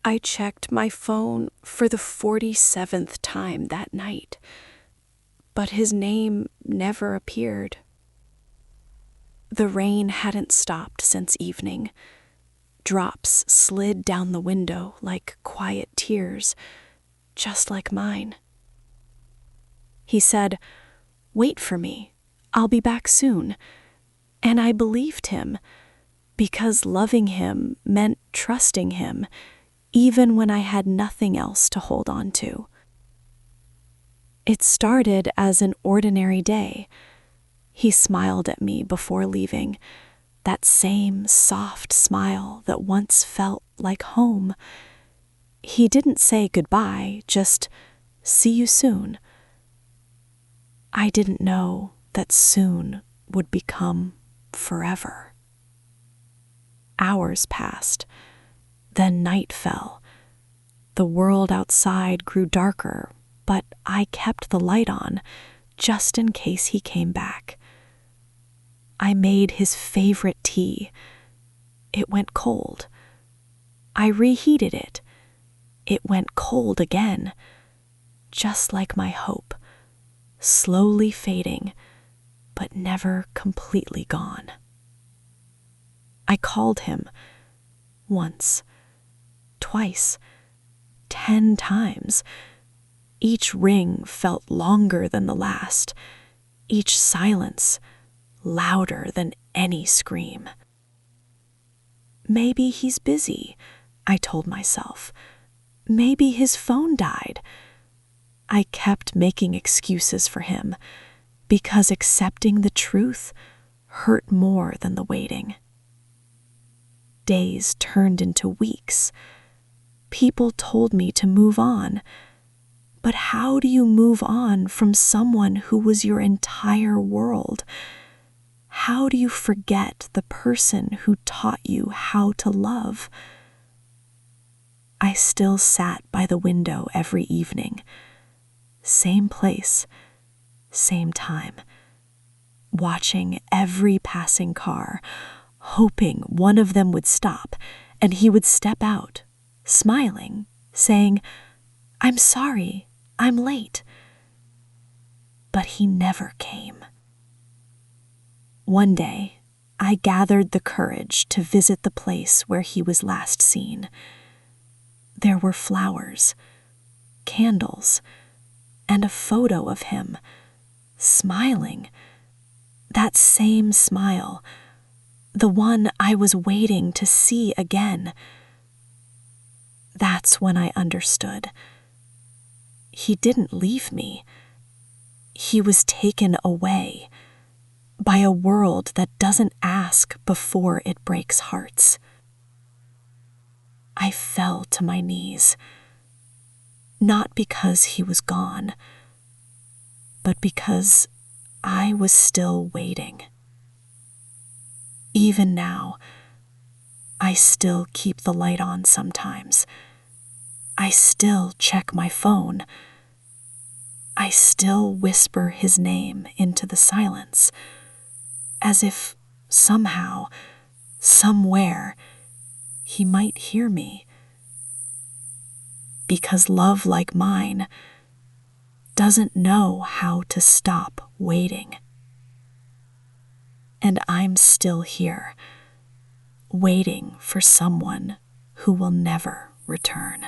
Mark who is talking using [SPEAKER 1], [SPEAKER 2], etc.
[SPEAKER 1] I checked my phone for the 47th time that night, but his name never appeared. The rain hadn't stopped since evening. Drops slid down the window like quiet tears, just like mine. He said, "Wait for me. I'll be back soon." And I believed him, because loving him meant trusting him, even when I had nothing else to hold on to. It started as an ordinary day. He smiled at me before leaving, that same soft smile that once felt like home. He didn't say goodbye, just "see you soon." I didn't know that soon would become forever. Hours passed, then night fell. The world outside grew darker, but I kept the light on, just in case he came back. I made his favorite tea. It went cold. I reheated it. It went cold again, just like my hope, slowly fading, but never completely gone. I called him once, twice, 10 times. Each ring felt longer than the last, each silence louder than any scream. Maybe he's busy, I told myself. Maybe his phone died. I kept making excuses for him, because accepting the truth hurt more than the waiting. Days turned into weeks. People told me to move on. But how do you move on from someone who was your entire world? How do you forget the person who taught you how to love? I still sat by the window every evening. Same place, same time. Watching every passing car, hoping one of them would stop and he would step out, smiling, saying, "I'm sorry, I'm late." But he never came. One day, I gathered the courage to visit the place where he was last seen. There were flowers, candles, and a photo of him, smiling. That same smile, the one I was waiting to see again. That's when I understood. He didn't leave me. He was taken away by a world that doesn't ask before it breaks hearts. I fell to my knees, not because he was gone, but because I was still waiting. Even now, I still keep the light on sometimes. I still check my phone. I still whisper his name into the silence, as if somehow, somewhere, he might hear me. Because love like mine doesn't know how to stop waiting. And I'm still here, waiting for someone who will never return.